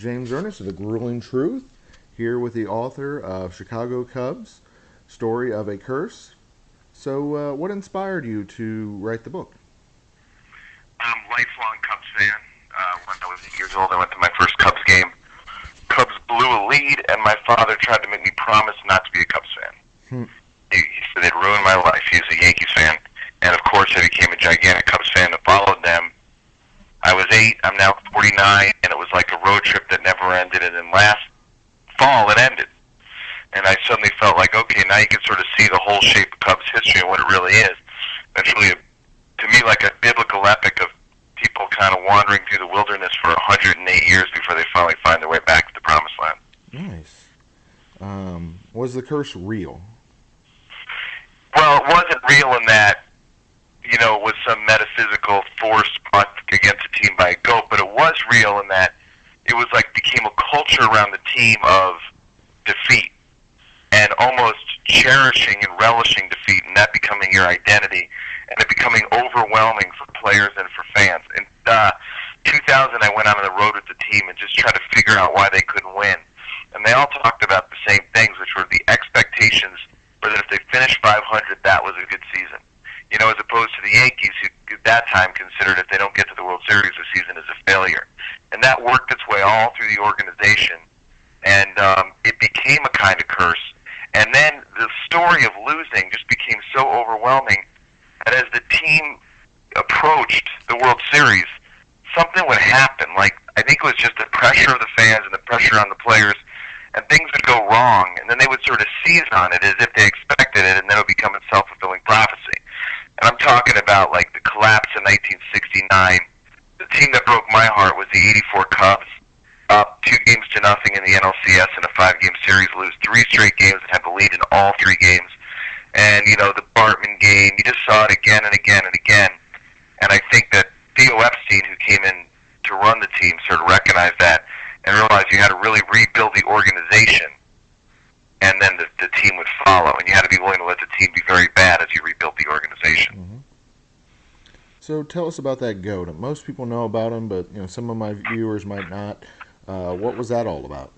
James Ernest of The Grueling Truth, here with the author of Chicago Cubs, Story of a Curse. So, what inspired you to write the book? I'm a lifelong Cubs fan. When I was 8 years old, I went to my first Cubs game. Cubs blew a lead, and my father tried to make me promise not to be a Cubs fan. He said it ruined my life. He was a Yankees fan. And, of course, I became a gigantic Cubs fan that followed them. I was 8, I'm now 49, and it was like a road trip that never ended. And then last fall, it ended. And I suddenly felt like, okay, now you can sort of see the whole shape of Cubs history and what it really is. It's really, to me, like a biblical epic of people kind of wandering through the wilderness for 108 years before they finally find their way back to the promised land. Nice. Was the curse real? Well, it wasn't real in that, you know, it was some metaphysical force brought against the team by a goat, but it was real in that it was like became a culture around the team of defeat and almost cherishing and relishing defeat and that becoming your identity and it becoming overwhelming for players and for fans. In 2000, I went out on the road with the team and just tried to figure out why they couldn't win. And they all talked about the same things, which were the expectations were that if they finished 500, that was a good season. You know, as opposed to the Yankees, who at that time considered if they don't get to the World Series, the season is a failure. And that worked its way all through the organization, and it became a kind of curse. And then the story of losing just became so overwhelming that as the team approached the World Series, something would happen. Like, I think it was just the pressure of the fans and the pressure on the players, and things would go wrong, and then they would sort of seize on it as if they expected it, and then it would become a self-fulfilling prophecy. And I'm talking about, like, the collapse in 1969. The team that broke my heart was the 84 Cubs, up 2-0 in the NLCS in a 5-game series, lose 3 straight games and have the lead in all 3 games. And, you know, the Bartman game, you just saw it again and again and again. And I think that Theo Epstein, who came in to run the team, sort of recognized that and realized you had to really rebuild the organization, and then the team would follow. And you had to be willing to let the team be very bad as you rebuilt the organization. Mm-hmm. So tell us about that goat. Most people know about him, but you know some of my viewers might not. What was that all about?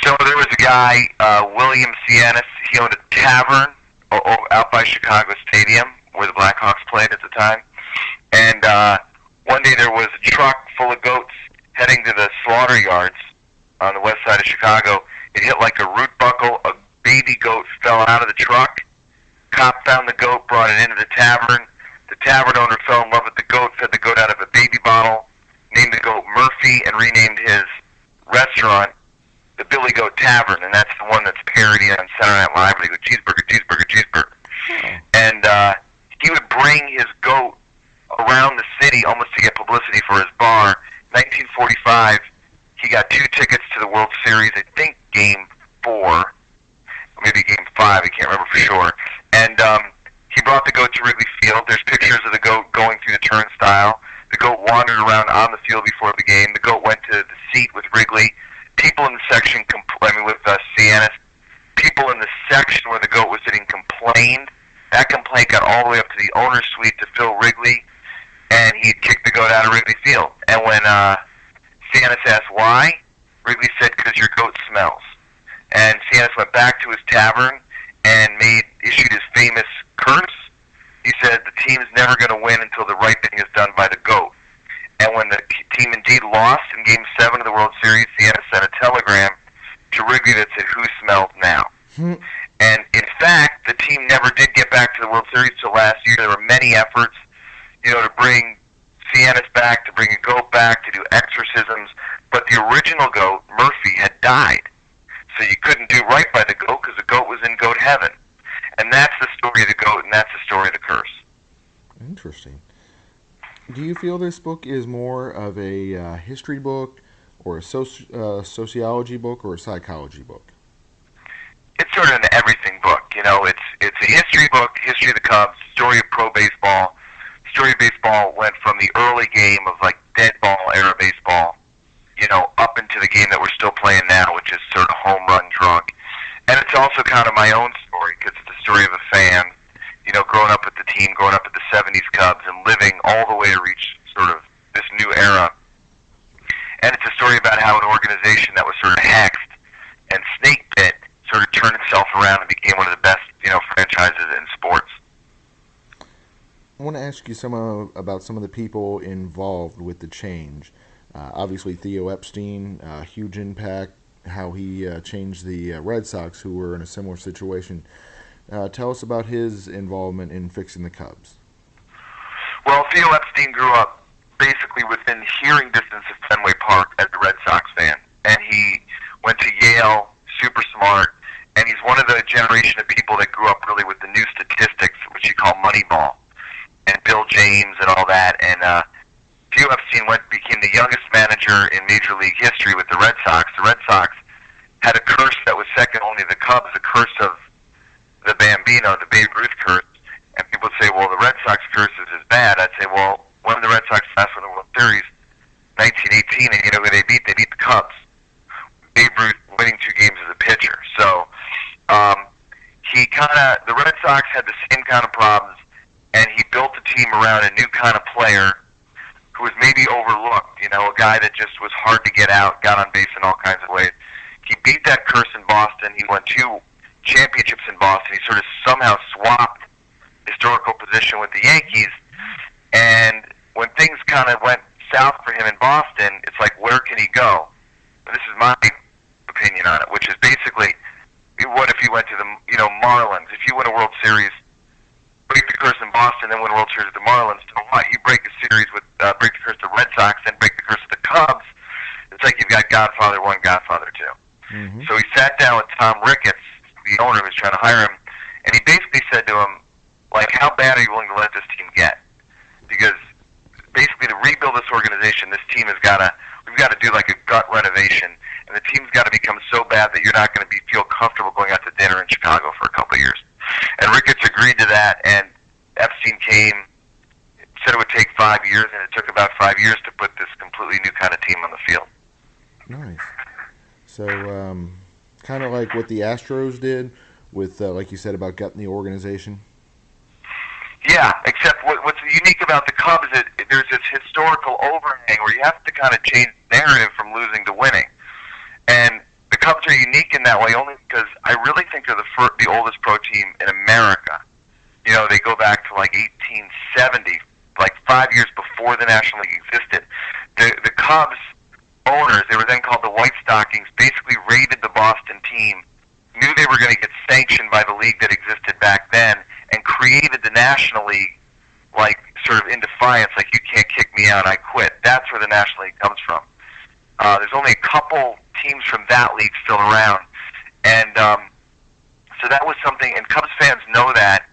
So there was a guy, William Cianis. He owned a tavern out by Chicago Stadium where the Blackhawks played at the time. And one day there was a truck full of goats heading to the slaughter yards on the west side of Chicago. It hit like a root buckle. A baby goat fell out of the truck. Cop found the goat, brought it into the tavern. The tavern owner fell in love with the goat, fed the goat out of a baby bottle, named the goat Murphy, and renamed his restaurant the Billy Goat Tavern, and that's the one that's parodied on Saturday Night Live where they go, cheeseburger, cheeseburger, cheeseburger. And he would bring his goat around the city almost to get publicity for his bar. 1945, he got 2 tickets to the World Series, I think Game 4, or maybe Game 5, I can't remember for sure. And he brought the goat to Wrigley Field. There's pictures of the goat going through the turnstile. The goat wandered around on the field before the game. The goat went to the seat with Wrigley. People in the section, with Cianis, people in the section where the goat was sitting complained. That complaint got all the way up to the owner's suite to Phil Wrigley, and he kicked the goat out of Wrigley Field. And when Cianis asked why, Wrigley said, because your goat smells. And Cianis went back to his tavern and issued his famous curse. He said the team's never going to win until the right thing is done by the goat. And when the team indeed lost in Game 7 of the World Series, Cianis sent a telegram to Wrigley that said, who smells now? And in fact, the team never did get back to the World Series till last year. There were many efforts, you know, to bring Cianis back, to bring a goat back, to do exorcisms. But the original goat, Murphy, had died. So you couldn't do right by the goat because the goat was in goat heaven. And that's the story of the goat, and that's the story of the curse. Interesting. Do you feel this book is more of a history book, or a sociology book, or a psychology book? It's sort of an everything book. You know, it's a history book, history of the Cubs, story of pro baseball. Story of baseball went from the early game of like dead ball era baseball, you know, up into the game that we're still playing now, which is sort of home run drunk. And it's also kind of my own story because it's the story of a fan, you know, growing up with the team, growing up with the 70s Cubs, and living all the way to reach sort of this new era. and it's a story about how an organization that was sort of hexed and snake bit sort of turned itself around and became one of the best, franchises in sports. I want to ask you about some of the people involved with the change. Obviously, Theo Epstein, huge impact, how he changed the Red Sox, who were in a similar situation. Tell us about his involvement in fixing the Cubs. Well, Theo Epstein grew up basically within hearing distance of Fenway Park as a Red Sox fan, and he went to Yale, super smart, and he's one of the generation of people that grew up really with the new statistics, which you call Moneyball, and Bill James and all that. And Theo Epstein became the youngest manager in Major League history with the Red Sox. The Red Sox had a curse that was second only to the Cubs, the curse of the Bambino, the Babe Ruth curse. And people would say, well, the Red Sox curse is as bad. I'd say, well, when the Red Sox last won the World Series, 1918, and you know who they beat? They beat the Cubs. Babe Ruth winning 2 games as a pitcher. So the Red Sox had the same kind of problems, and he built the team around a new kind of player who was maybe overlooked, a guy that just was hard to get out, got on base in all kinds of ways. He beat that curse in Boston. He won 2 championships in Boston. He sort of somehow swapped historical position with the Yankees, and when things kind of went south for him in Boston, it's like, where can he go? And this is my opinion on it, which is basically, what if he went to the Marlins? If you win a World Series, break the curse in Boston, then win a World Series with the Marlins, so what? You break a series with break the curse of the Red Sox, then break the curse of the Cubs. It's like you've got Godfather 1, Godfather 2. Mm-hmm. So he sat down with Tom Ricketts, the owner who was trying to hire him, and he basically said to him, like, how bad are you willing to let this team get? Because basically to rebuild this organization, we've got to do like a gut renovation, and the team's got to become so bad that you're not going to feel comfortable going out to dinner in Chicago for a couple of years. And Ricketts agreed to that, and Epstein said it would take 5 years, and it took about 5 years to put this completely new kind of team on the field. Nice. So, kind of like what the Astros did with, like you said, about gutting the organization. Yeah, except what's unique about the Cubs is there's this historical overhang where you have to kind of change the narrative from losing to winning. And the Cubs are unique in that way only because I really think they're the oldest pro team in America. They go back to like 1870, like 5 years before the National League existed. The Cubs owners, they were then called the White Stockings, basically raided the Boston team, knew they were going to get sanctioned by the league that existed back then, and created the National League, like, sort of in defiance, like, you can't kick me out, I quit. That's where the National League comes from. There's only a couple teams from that league still around. And so that was something, and Cubs fans know that.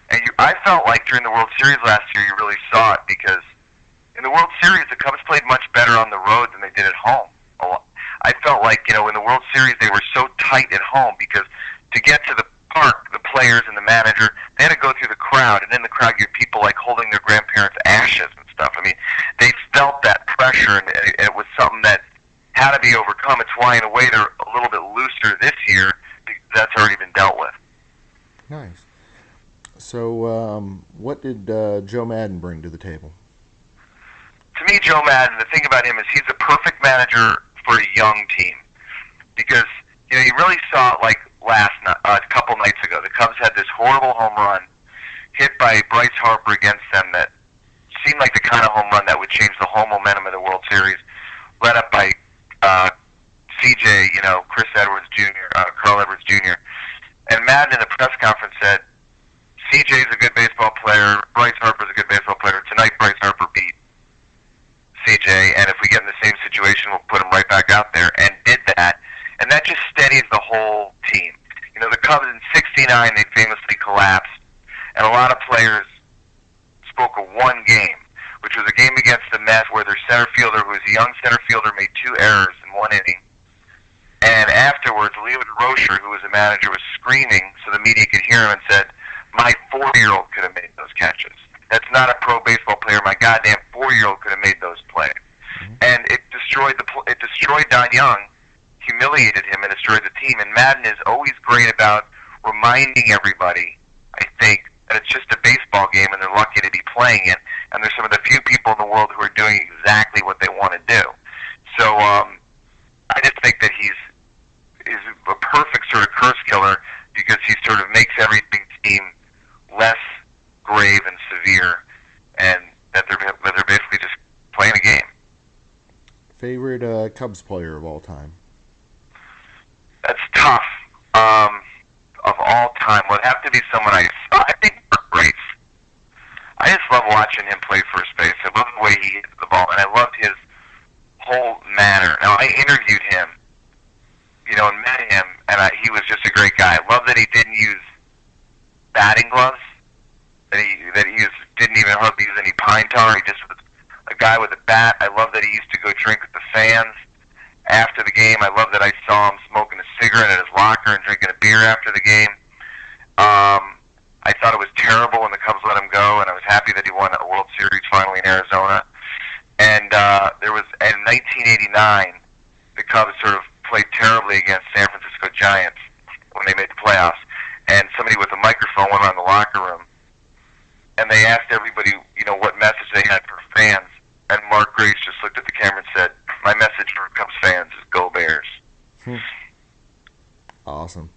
And I felt like during the World Series last year, you really saw it, because in the World Series, the Cubs played much better on the road than they did at home. I felt like, in the World Series, they were so tight at home, because to get to the park, the players and the manager, they had to go through the crowd, and in the crowd you had people like holding their grandparents' ashes and stuff. I mean, they felt that pressure, and it was something that had to be overcome. It's why, in a way, they're a little bit looser this year, because that's already been dealt with. Nice. So, what did Joe Madden bring to the table? To me, Joe Madden, the thing about him is he's the perfect manager for a young team, because you really saw it like a couple nights ago. The Cubs had this horrible home run hit by Bryce Harper against them that seemed like the kind of home run that would change the whole momentum of the World Series, led up by CJ, Chris Edwards Jr., Carl Edwards Jr. And Madden in the press conference said, CJ's a good baseball player, Bryce Harper's a good baseball player. Tonight, Bryce Harper beat CJ, and if we get in the same situation, we'll put him right back out there, and did that. And that just steadies the whole team. The Cubs in '69, they famously collapsed, and a lot of players spoke of one game, which was a game against the Mets where their center fielder, who was a young center fielder, made 2 errors in 1 inning. And afterwards, Leo DeRocher, who was the manager, was screaming so the media could hear him and said, my 4-year-old could have made those catches. That's not a pro baseball player. My goddamn 4-year-old could have made those plays. Mm-hmm. And it destroyed Don Young, humiliated him, and destroyed the team. And Madden is always great about reminding everybody, I think, that it's just a baseball game and they're lucky to be playing it. And there's some of the few people in the world who are doing exactly what they want to do. So I just think that he's a perfect sort of curse killer because he sort of makes everything seem less grave and severe, and that they're basically just playing a game. Favorite Cubs player of all time? That's tough. Of all time, would have to be someone I think Mark Grace. I just love watching him play first base. I love the way he hits the ball, and I loved his whole manner. Now, I interviewed him, and met him, and he was just a great guy. I love that he didn't use batting gloves, didn't even hardly use any pine tar. He just was a guy with a bat. I love that he used to go drink with the fans after the game. I love that I saw him smoking a cigarette at his locker and drinking a beer after the game. I thought it was terrible when the Cubs let him go, and I was happy that he won a World Series finally in Arizona. And there was in 1989, the Cubs sort of played terribly against San Francisco Giants when they made the playoffs. And somebody with a microphone went around the locker room, and they asked everybody, what message they had for fans. And Mark Grace just looked at the camera and said, "My message for Cubs fans is go Bears." Awesome.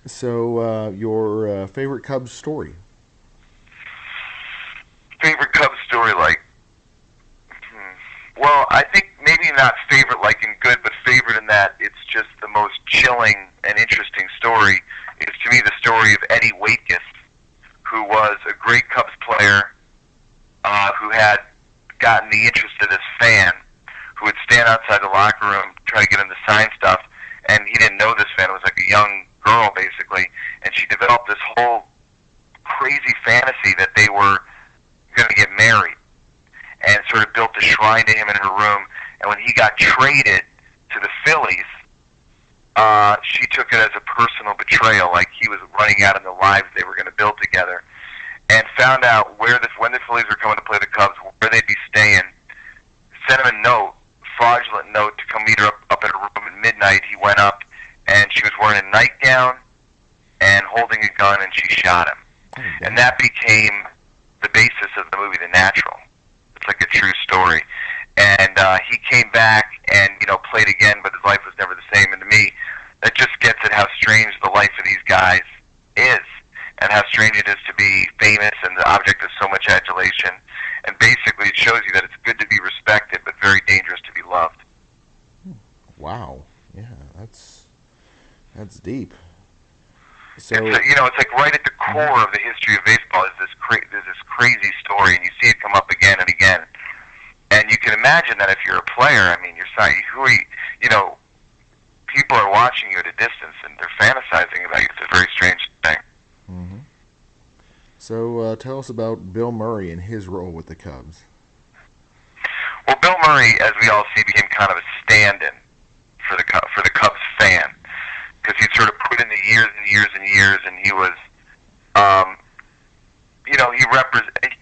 So, your favorite Cubs story? Favorite Cubs story, well, I think maybe not favorite like in good, but favorite in that it's just the most chilling and interesting story is to me the story of Eddie Waitkus, who was a great Cubs player, who had gotten the interest of this fan, who would stand outside the locker room, try to get him to sign stuff, and he didn't know this fan. It was like a young girl, basically, and she developed this whole crazy fantasy that they were going to get married, and sort of built a shrine to him in her room. And when he got traded to the Phillies, she took it as a personal betrayal, like he was running out in the lives they were going to build together, and found out when the Phillies were coming to play the Cubs, where they'd be staying, sent him a note, fraudulent note, to come meet her up at her room at midnight. He went up, and she was wearing a nightgown and holding a gun, and she shot him. And that became the basis of the movie The Natural. It's like a true story. And he came back and, played again, but his life was never the same. And to me, that just gets at how strange the life of these guys is, and how strange it is to be famous and the object of so much adulation. And basically it shows you that it's good to be respected, but very dangerous to be loved. Wow. Yeah, that's deep. So it's like right at the core of the history of baseball is this crazy story, and you see it come up again and again. And you can imagine that if you're a player, I mean, who are you? People are watching you at a distance, and they're fantasizing about you. It's a very strange thing. Mm-hmm. So tell us about Bill Murray and his role with the Cubs. Well, Bill Murray, as we all see, became kind of a stand-in for the Cubs fan, because he'd sort of put in the years and years and years, and he was, he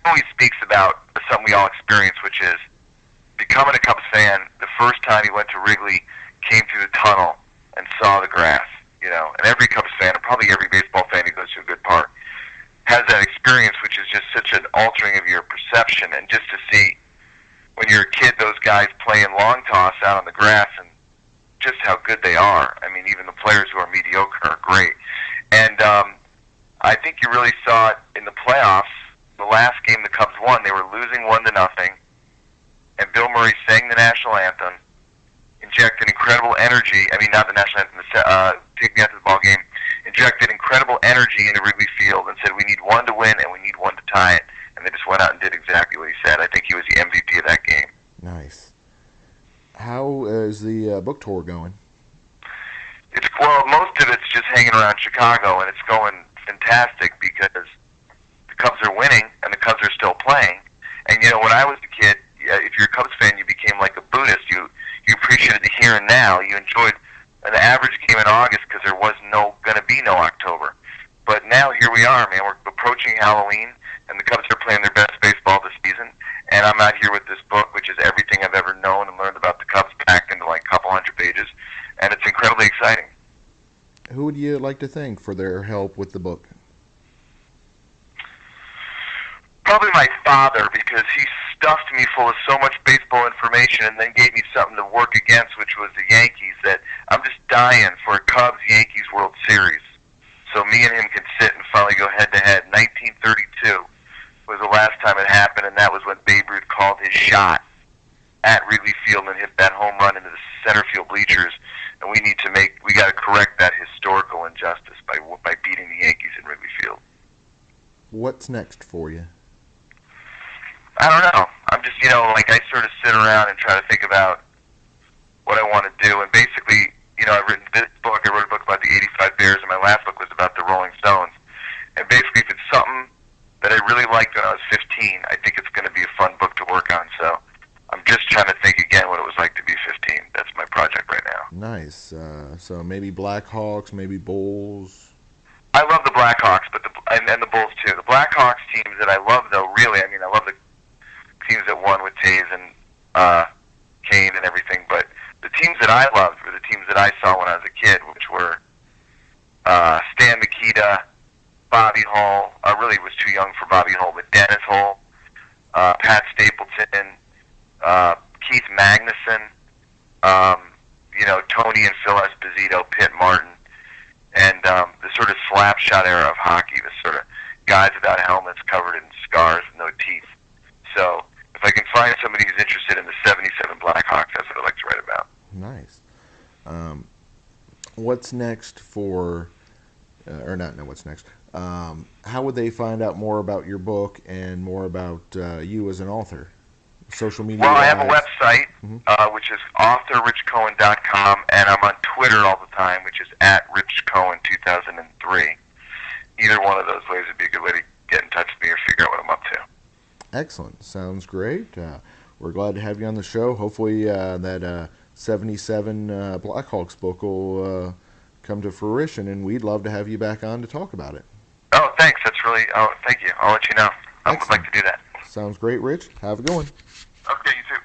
always speaks about something we all experience, which is becoming a Cubs fan. The first time he went to Wrigley, came through the tunnel and saw the grass, and every Cubs fan, and probably every baseball fan who goes to a good park, has that experience, which is just such an altering of your perception. And just to see, when you're a kid, those guys playing long toss out on the grass, and just how good they are. I mean, even the players who are mediocre are great. And I think you really saw it in the playoffs. The last game the Cubs won, they were losing 1-0, and Bill Murray sang the national anthem, injected incredible energy. I mean, not the national anthem, Take Me Out to the Ball Game. Injected incredible energy into Wrigley Field and said, "We need one to win and we need one to tie it." And they just went out and did exactly what he said. I think he was the MVP of that game. Nice. How is the book tour going? Most of it's just hanging around Chicago, and it's going fantastic because the Cubs are winning and the Cubs are still playing. And when I was a kid, if you're a Cubs fan, you became like a Buddhist. You appreciated the here and now. You enjoyed an average game in August because there was going to be no October. But now here we are, man. We're approaching Halloween, and the Cubs are playing their best baseball this season. And I'm out here with this book, which is everything I've ever known and learned about the Cubs, packed into like a couple hundred pages, and it's incredibly exciting. Who would you like to thank for their help with the book? Probably my father, because he stuffed me full of so much baseball information and then gave me something to work against, which was the Yankees. That I'm just dying for a Cubs-Yankees World Series, so me and him can sit and finally go head-to-head. 1932 was the last time it happened, and that was when Babe Ruth called his shot at Wrigley Field and hit that home run into the center field bleachers. And we got to correct that historical injustice by beating the Yankees in Wrigley Field. What's next for you? I don't know. I'm just, like I sort of sit around and try to think about what I want to do. And basically, I've written this book. I wrote a book about the '85 Bears, and my last book was about the Rolling Stones. And basically, if it's something that I really liked when I was 15, I think it's going to be a fun book to work on. So I'm just trying to think again what it was like to be 15. That's my project right now. Nice. So maybe Blackhawks, maybe Bulls. I love the Blackhawks, and the Bulls too. The Blackhawks teams that I love, though, really, I love the teams that won with Taves and Kane and everything. But the teams that I loved were the teams that I saw when I was a kid, which were Stan Mikita, Bobby Hull. I really was too young for Bobby Hull, but Dennis Hull, Pat Stapleton, Keith Magnuson, Tony and Phil Esposito, Pitt Martin, and the sort of slap shot era of hockey, the sort of guys without helmets, covered in scars, no teeth. So if I can find somebody who's interested in the '77 Blackhawks, that's what I'd like to write about. Nice. What's next for, or not know what's next, how would they find out more about your book and more about you as an author? Social media? Well, I have a website, which is authorrichcohen.com, and I'm on Twitter all the time, which is @RichCohen2003. Either one of those ways would be a good way to get in touch with me or figure out what I'm up to. Excellent. Sounds great. We're glad to have you on the show. Hopefully that '77 Blackhawks book will come to fruition, and we'd love to have you back on to talk about it. Oh, thanks. Thank you. I'll let you know. I would like to do that. Sounds great, Rich. Have a good one. Okay, you too.